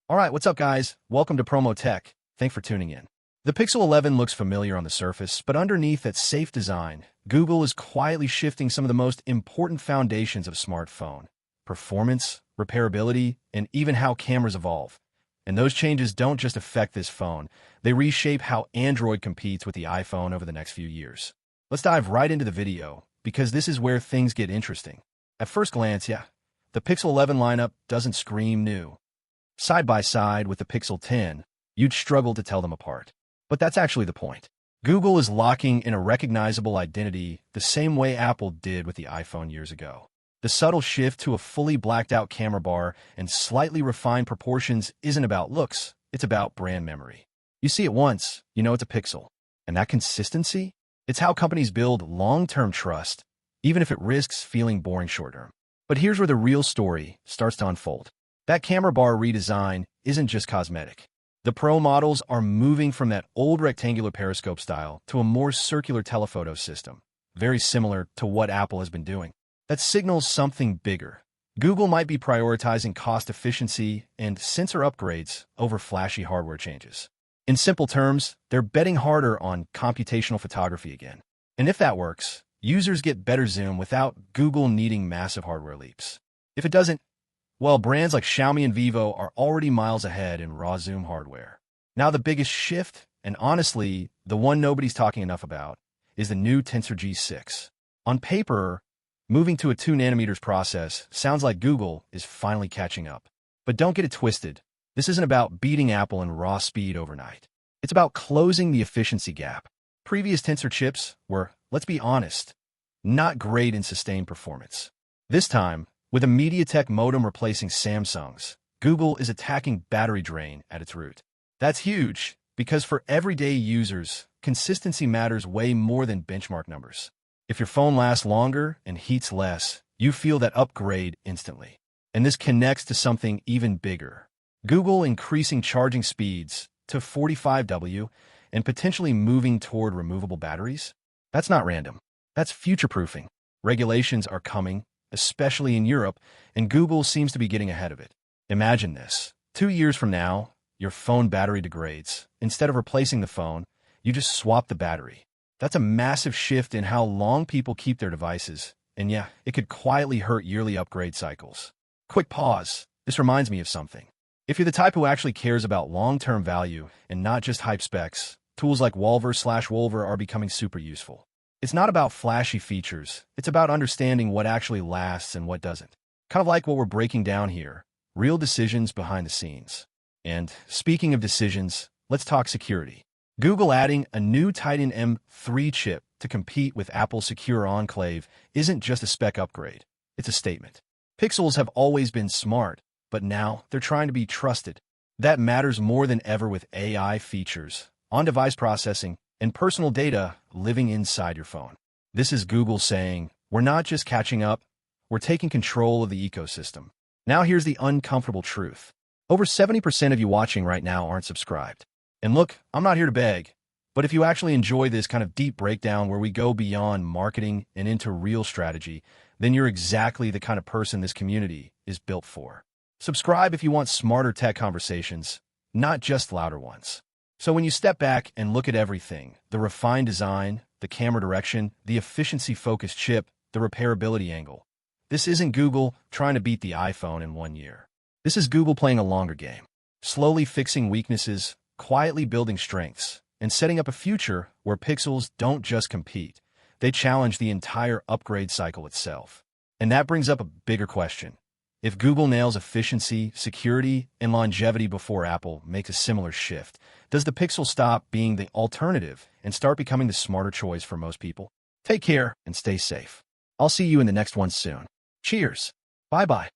All right, what's up, guys? Welcome to Promotech. Thanks for tuning in. The Pixel 11 looks familiar on the surface, but underneath that safe design, Google is quietly shifting some of the most important foundations of a smartphone: performance, repairability, and even how cameras evolve. And those changes don't just affect this phone, they reshape how Android competes with the iPhone over the next few years. Let's dive right into the video, because this is where things get interesting. At first glance, the Pixel 11 lineup doesn't scream new. Side by side with the Pixel 10, you'd struggle to tell them apart. But that's actually the point. Google is locking in a recognizable identity the same way Apple did with the iPhone years ago. The subtle shift to a fully blacked-out camera bar and slightly refined proportions isn't about looks, it's about brand memory. You see it once, you know it's a Pixel. And that consistency? It's how companies build long-term trust, even if it risks feeling boring short-term. But here's where the real story starts to unfold. That camera bar redesign isn't just cosmetic. The Pro models are moving from that old rectangular periscope style to a more circular telephoto system, very similar to what Apple has been doing. That signals something bigger. Google might be prioritizing cost efficiency and sensor upgrades over flashy hardware changes. In simple terms, they're betting harder on computational photography again. And if that works, users get better zoom without Google needing massive hardware leaps. If it doesn't, well, brands like Xiaomi and Vivo are already miles ahead in raw zoom hardware. Now the biggest shift, and honestly, the one nobody's talking enough about, is the new Tensor G6. On paper, moving to a 2nm process sounds like Google is finally catching up. But don't get it twisted. This isn't about beating Apple in raw speed overnight. It's about closing the efficiency gap. Previous Tensor chips were, let's be honest, not great in sustained performance. This time, with a MediaTek modem replacing Samsung's, Google is attacking battery drain at its root. That's huge, because for everyday users, consistency matters way more than benchmark numbers. If your phone lasts longer and heats less, you feel that upgrade instantly. And this connects to something even bigger. Google increasing charging speeds to 45W and potentially moving toward removable batteries? That's not random. That's future-proofing. Regulations are coming, especially in Europe, and Google seems to be getting ahead of it. Imagine this. 2 years from now, your phone battery degrades. Instead of replacing the phone, you just swap the battery. That's a massive shift in how long people keep their devices, and it could quietly hurt yearly upgrade cycles. Quick pause. This reminds me of something. If you're the type who actually cares about long-term value and not just hype specs, tools like Wolver are becoming super useful. It's not about flashy features, it's about understanding what actually lasts and what doesn't. Kind of like what we're breaking down here, real decisions behind the scenes. And speaking of decisions, let's talk security. Google adding a new Titan M3 chip to compete with Apple's Secure Enclave isn't just a spec upgrade, it's a statement. Pixels have always been smart, but now they're trying to be trusted. That matters more than ever with AI features, on-device processing, and personal data living inside your phone. This is Google saying, we're not just catching up, we're taking control of the ecosystem. Now here's the uncomfortable truth. Over 70% of you watching right now aren't subscribed. And look, I'm not here to beg, but if you actually enjoy this kind of deep breakdown where we go beyond marketing and into real strategy, then you're exactly the kind of person this community is built for. Subscribe if you want smarter tech conversations, not just louder ones. So when you step back and look at everything, the refined design, the camera direction, the efficiency-focused chip, the repairability angle, this isn't Google trying to beat the iPhone in 1 year. This is Google playing a longer game, slowly fixing weaknesses, quietly building strengths, and setting up a future where Pixels don't just compete, they challenge the entire upgrade cycle itself. And that brings up a bigger question. If Google nails efficiency, security, and longevity before Apple makes a similar shift, does the Pixel stop being the alternative and start becoming the smarter choice for most people? Take care and stay safe. I'll see you in the next one soon. Cheers. Bye-bye.